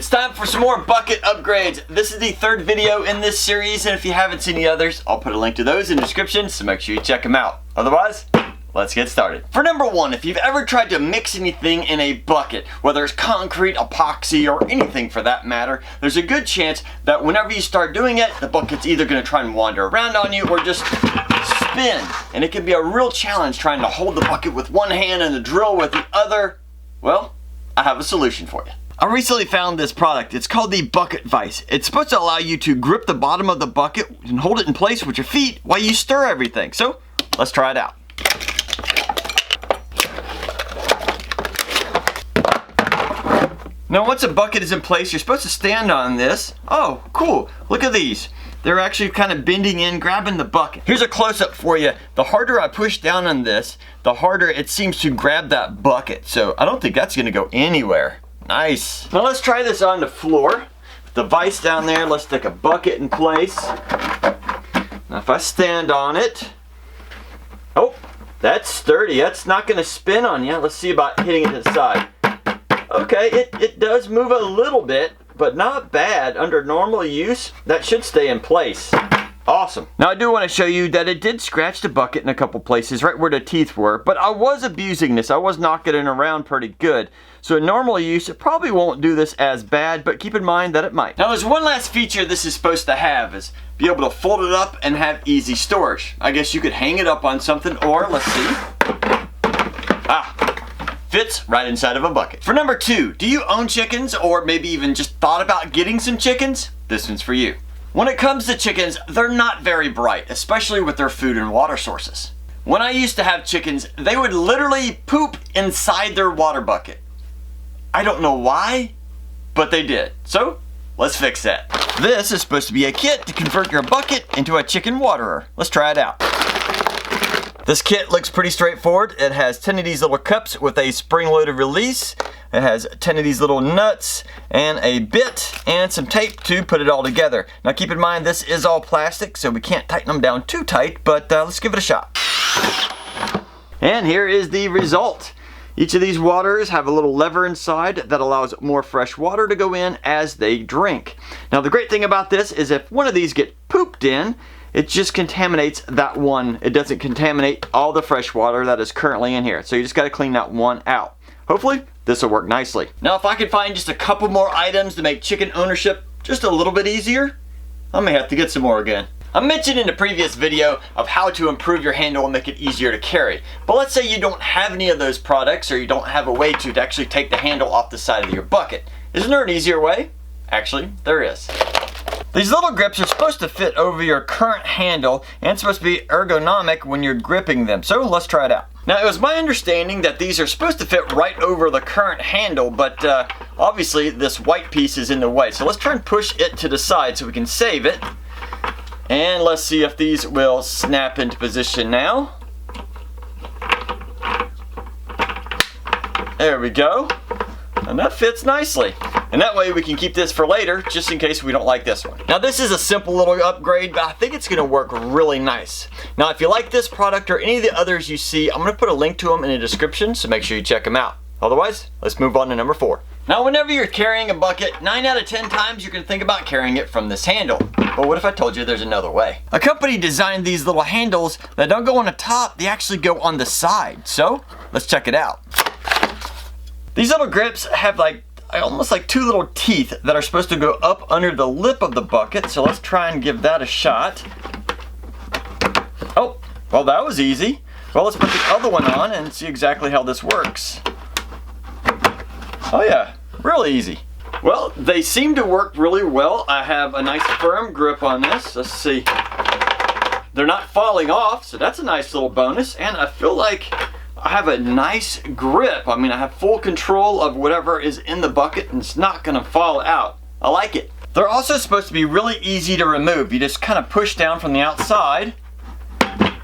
It's time for some more bucket upgrades. This is the third video in this series, and if you haven't seen the others, I'll put a link to those in the description, so make sure you check them out. Otherwise, let's get started. For number one, if you've ever tried to mix anything in a bucket, whether it's concrete, epoxy, or anything for that matter, there's a good chance that whenever you start doing it, the bucket's either going to try and wander around on you or just spin. And it can be a real challenge trying to hold the bucket with one hand and the drill with the other. Well, I have a solution for you. I recently found this product. It's called the Bucket Vise. It's supposed to allow you to grip the bottom of the bucket and hold it in place with your feet while you stir everything. So, let's try it out. Now once a bucket is in place, you're supposed to stand on this. Oh, cool. Look at these. They're actually kind of bending in, grabbing the bucket. Here's a close-up for you. The harder I push down on this, the harder it seems to grab that bucket. So I don't think that's gonna go anywhere. Nice. Now let's try this on the floor. With the vise down there, let's stick a bucket in place. Now if I stand on it, oh, that's sturdy. That's not gonna spin on you. Let's see about hitting it to the side. Okay, it does move a little bit, but not bad. Under normal use, that should stay in place. Awesome. Now I do want to show you that it did scratch the bucket in a couple places, right where the teeth were, but I was abusing this. I was knocking it around pretty good. So in normal use, it probably won't do this as bad, but keep in mind that it might. Now there's one last feature this is supposed to have, is be able to fold it up and have easy storage. I guess you could hang it up on something, or let's see. Fits right inside of a bucket. For number two, do you own chickens or maybe even just thought about getting some chickens? This one's for you. When it comes to chickens, they're not very bright, especially with their food and water sources. When I used to have chickens, they would literally poop inside their water bucket. I don't know why, but they did. So, let's fix that. This is supposed to be a kit to convert your bucket into a chicken waterer. Let's try it out. This kit looks pretty straightforward. It has 10 of these little cups with a spring-loaded release. It has 10 of these little nuts and a bit and some tape to put it all together. Now keep in mind this is all plastic, so we can't tighten them down too tight, but let's give it a shot. And here is the result. Each of these waterers have a little lever inside that allows more fresh water to go in as they drink. Now the great thing about this is if one of these get pooped in, it just contaminates that one. It doesn't contaminate all the fresh water that is currently in here. So you just gotta clean that one out. Hopefully, this will work nicely. Now if I could find just a couple more items to make chicken ownership just a little bit easier, I may have to get some more again. I mentioned in a previous video of how to improve your handle and make it easier to carry. But let's say you don't have any of those products or you don't have a way to actually take the handle off the side of your bucket. Isn't there an easier way? Actually, there is. These little grips are supposed to fit over your current handle and it's supposed to be ergonomic when you're gripping them. So let's try it out. Now it was my understanding that these are supposed to fit right over the current handle, but obviously this white piece is in the way. So let's try and push it to the side so we can save it. And let's see if these will snap into position now. There we go. And that fits nicely. And that way we can keep this for later, just in case we don't like this one. Now this is a simple little upgrade, but I think it's gonna work really nice. Now if you like this product or any of the others you see, I'm gonna put a link to them in the description, so make sure you check them out. Otherwise, let's move on to number four. Now whenever you're carrying a bucket, 9 out of 10 times you're gonna think about carrying it from this handle. But what if I told you there's another way? A company designed these little handles that don't go on the top, they actually go on the side. So, let's check it out. These little grips have almost like two little teeth that are supposed to go up under the lip of the bucket. So let's try and give that a shot. Oh, well that was easy. Well, let's put the other one on and see exactly how this works. Oh yeah, really easy. Well, they seem to work really well. I have a nice firm grip on this. Let's see. They're not falling off, so that's a nice little bonus. And I feel like I have a nice grip. I mean, I have full control of whatever is in the bucket and it's not gonna fall out. I like it. They're also supposed to be really easy to remove. You just kind of push down from the outside.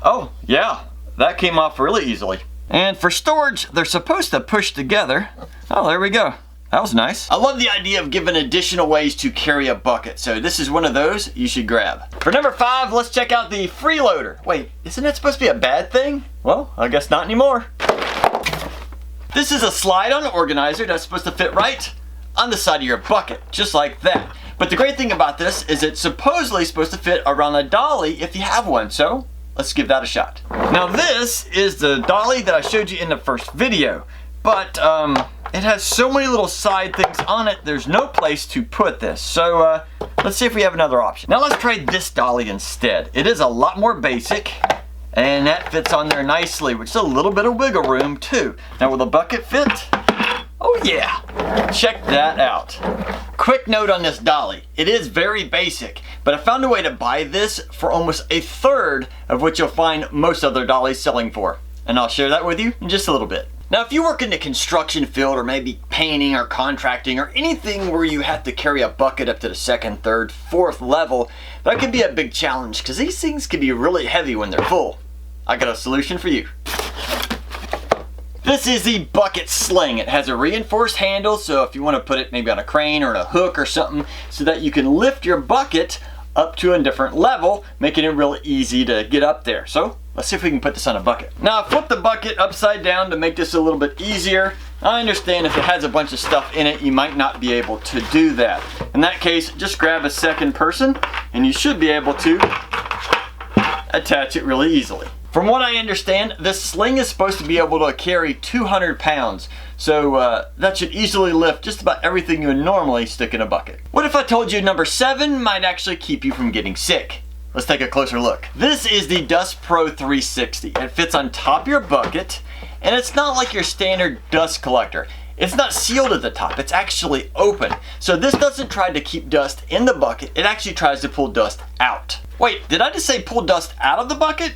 Oh, yeah, that came off really easily. And for storage, they're supposed to push together. Oh, there we go. That was nice. I love the idea of giving additional ways to carry a bucket, so this is one of those you should grab. For number 5, let's check out the freeloader. Wait, isn't that supposed to be a bad thing? Well, I guess not anymore. This is a slide-on organizer that's supposed to fit right on the side of your bucket, just like that. But the great thing about this is it's supposedly supposed to fit around a dolly if you have one, so let's give that a shot. Now this is the dolly that I showed you in the first video, but it has so many little side things on it, there's no place to put this. So let's see if we have another option. Now let's try this dolly instead. It is a lot more basic, and that fits on there nicely, which is a little bit of wiggle room too. Now will the bucket fit? Oh yeah, check that out. Quick note on this dolly, it is very basic, but I found a way to buy this for almost a third of what you'll find most other dollies selling for. And I'll share that with you in just a little bit. Now if you work in the construction field or maybe painting or contracting or anything where you have to carry a bucket up to the second, third, fourth level, that can be a big challenge because these things can be really heavy when they're full. I got a solution for you. This is the bucket sling. It has a reinforced handle, so if you want to put it maybe on a crane or a hook or something, so that you can lift your bucket up to a different level, making it really easy to get up there. So let's see if we can put this on a bucket. Now I flip the bucket upside down to make this a little bit easier. I understand if it has a bunch of stuff in it, you might not be able to do that. In that case, just grab a second person and you should be able to attach it really easily. From what I understand, this sling is supposed to be able to carry 200 pounds. So that should easily lift just about everything you would normally stick in a bucket. What if I told you number 7 might actually keep you from getting sick? Let's take a closer look. This is the Dust Pro 360. It fits on top of your bucket, and it's not like your standard dust collector. It's not sealed at the top, it's actually open. So this doesn't try to keep dust in the bucket, it actually tries to pull dust out. Wait, did I just say pull dust out of the bucket?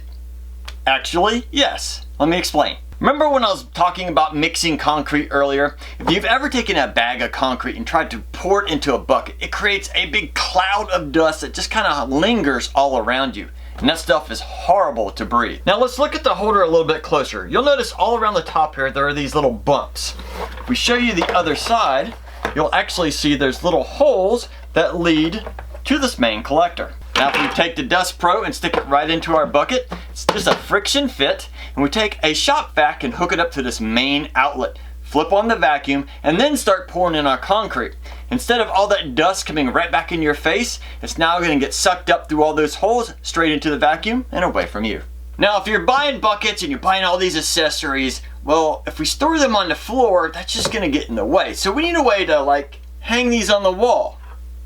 Actually, yes. Let me explain. Remember when I was talking about mixing concrete earlier? If you've ever taken a bag of concrete and tried to pour it into a bucket, it creates a big cloud of dust that just kind of lingers all around you. And that stuff is horrible to breathe. Now let's look at the holder a little bit closer. You'll notice all around the top here, there are these little bumps. If we show you the other side, you'll actually see there's little holes that lead to this main collector. Now if we take the Dust Pro and stick it right into our bucket, it's just a friction fit, and we take a shop vac and hook it up to this main outlet, flip on the vacuum, and then start pouring in our concrete. Instead of all that dust coming right back in your face, it's now going to get sucked up through all those holes, straight into the vacuum, and away from you. Now if you're buying buckets and you're buying all these accessories, well, if we store them on the floor, that's just going to get in the way. So we need a way to like hang these on the wall.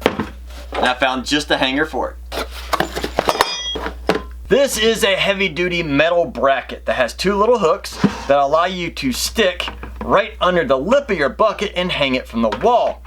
And I found just a hanger for it. This is a heavy-duty metal bracket that has 2 little hooks that allow you to stick right under the lip of your bucket and hang it from the wall.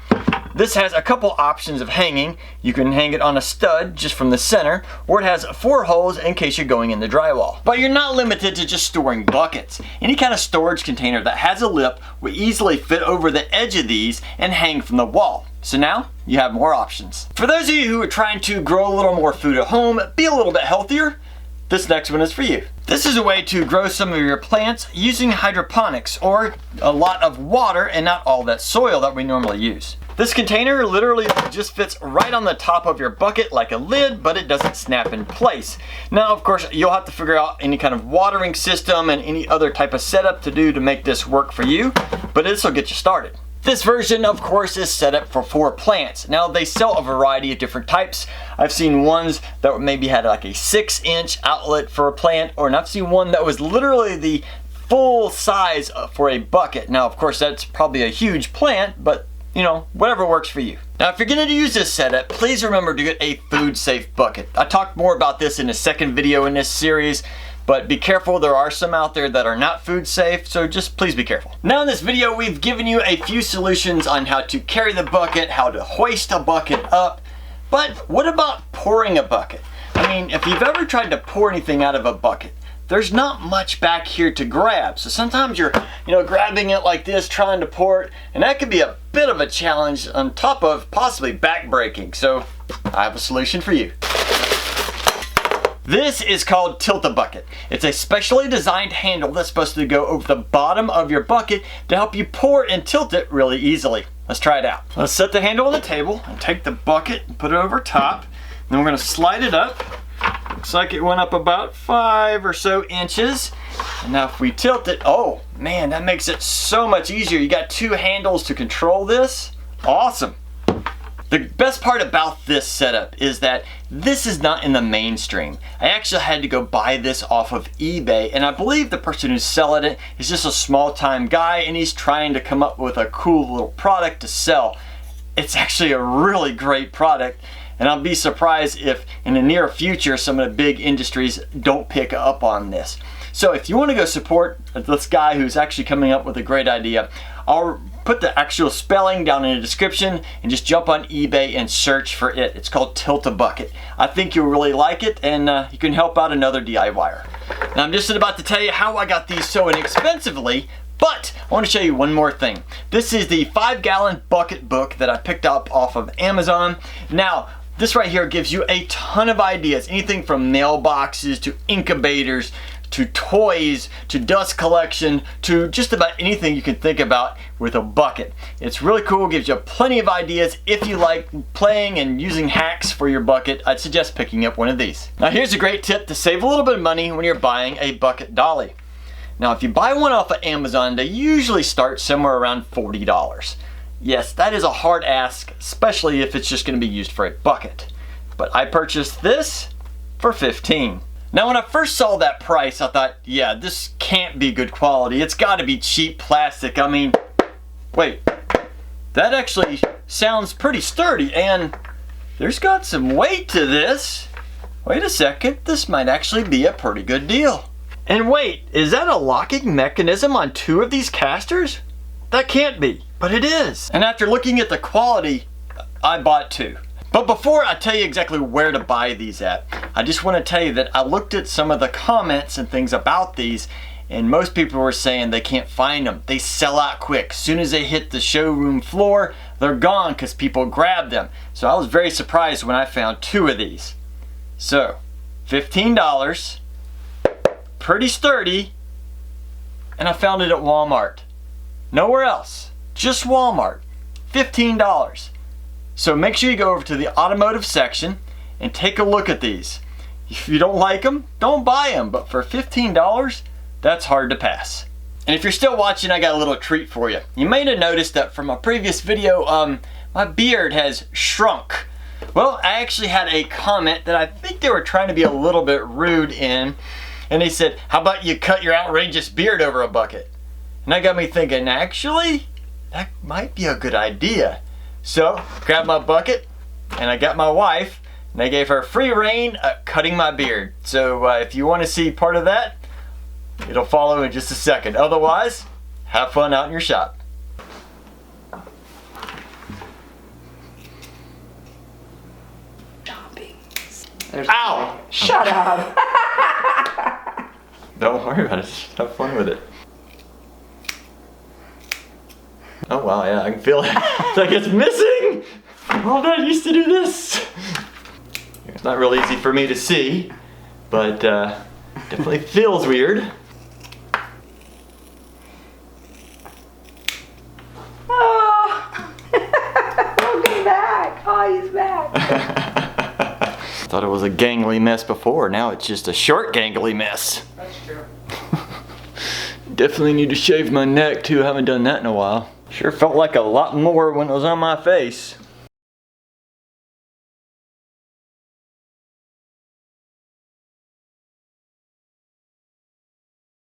This has a couple options of hanging. You can hang it on a stud just from the center, or it has 4 holes in case you're going in the drywall. But you're not limited to just storing buckets. Any kind of storage container that has a lip will easily fit over the edge of these and hang from the wall. So now you have more options. For those of you who are trying to grow a little more food at home, be a little bit healthier, this next one is for you. This is a way to grow some of your plants using hydroponics, or a lot of water and not all that soil that we normally use. This container literally just fits right on the top of your bucket like a lid, but it doesn't snap in place. Now, of course, you'll have to figure out any kind of watering system and any other type of setup to do to make this work for you, but this will get you started. This version, of course, is set up for 4 plants. Now, they sell a variety of different types. I've seen ones that maybe had like a 6-inch outlet for a plant, and I've seen one that was literally the full size for a bucket. Now, of course, that's probably a huge plant, but you know, whatever works for you. Now, if you're going to use this setup, please remember to get a food-safe bucket. I talked more about this in a second video in this series, but be careful, there are some out there that are not food safe, so just please be careful. Now in this video, we've given you a few solutions on how to carry the bucket, how to hoist a bucket up, but what about pouring a bucket? I mean, if you've ever tried to pour anything out of a bucket, there's not much back here to grab. So sometimes you're, grabbing it like this, trying to pour it, and that could be a bit of a challenge on top of possibly back breaking. So I have a solution for you. This is called Tilt-A-Bucket. It's a specially designed handle that's supposed to go over the bottom of your bucket to help you pour and tilt it really easily. Let's try it out. Let's set the handle on the table and take the bucket and put it over top. Then we're going to slide it up. Looks like it went up about 5 or so inches. And now if we tilt it, oh man, that makes it so much easier. You got 2 handles to control this. Awesome. The best part about this setup is that this is not in the mainstream. I actually had to go buy this off of eBay, and I believe the person who's selling it is just a small-time guy, and he's trying to come up with a cool little product to sell. It's actually a really great product, and I'll be surprised if in the near future some of the big industries don't pick up on this. So if you want to go support this guy who's actually coming up with a great idea, I'll put the actual spelling down in the description and just jump on eBay and search for it. It's called Tilt-A-Bucket. I think you'll really like it, and you can help out another DIYer. Now I'm just about to tell you how I got these so inexpensively, but I want to show you one more thing. This is the 5-gallon bucket book that I picked up off of Amazon. Now, this right here gives you a ton of ideas, anything from mailboxes to incubators, to toys, to dust collection, to just about anything you can think about with a bucket. It's really cool, gives you plenty of ideas. If you like playing and using hacks for your bucket, I'd suggest picking up one of these. Now here's a great tip to save a little bit of money when you're buying a bucket dolly. Now if you buy one off of Amazon, they usually start somewhere around $40. Yes, that is a hard ask, especially if it's just going to be used for a bucket. But I purchased this for $15. Now when I first saw that price, I thought, yeah, this can't be good quality. It's got to be cheap plastic. I mean, wait, that actually sounds pretty sturdy, and there's got some weight to this. Wait a second, this might actually be a pretty good deal. And wait, is that a locking mechanism on 2 of these casters? That can't be, but it is. And after looking at the quality, I bought 2. But before I tell you exactly where to buy these at, I just want to tell you that I looked at some of the comments and things about these, and most people were saying they can't find them. They sell out quick. As soon as they hit the showroom floor, they're gone because people grab them. So I was very surprised when I found 2 of these. So, $15, pretty sturdy, and I found it at Walmart. Nowhere else, just Walmart, $15. So make sure you go over to the automotive section and take a look at these. If you don't like them, don't buy them, but for $15, that's hard to pass. And if you're still watching, I got a little treat for you. You may have noticed that from a previous video, my beard has shrunk. Well, I actually had a comment that I think they were trying to be a little bit rude in, and they said, how about you cut your outrageous beard over a bucket? And that got me thinking, actually, that might be a good idea. So, grabbed my bucket, and I got my wife, and I gave her free reign at cutting my beard. So if you want to see part of that, it'll follow in just a second. Otherwise, have fun out in your shop. Ow! Shut up! Don't worry about it, just have fun with it. Oh wow, yeah, I can feel it. It's like it's missing! Oh, Dad used to do this! It's not real easy for me to see, but definitely feels weird. Oh! Welcome back! Oh, he's back! Thought it was a gangly mess before, now it's just a short gangly mess. That's true. Definitely need to shave my neck too, haven't done that in a while. Sure felt like a lot more when it was on my face.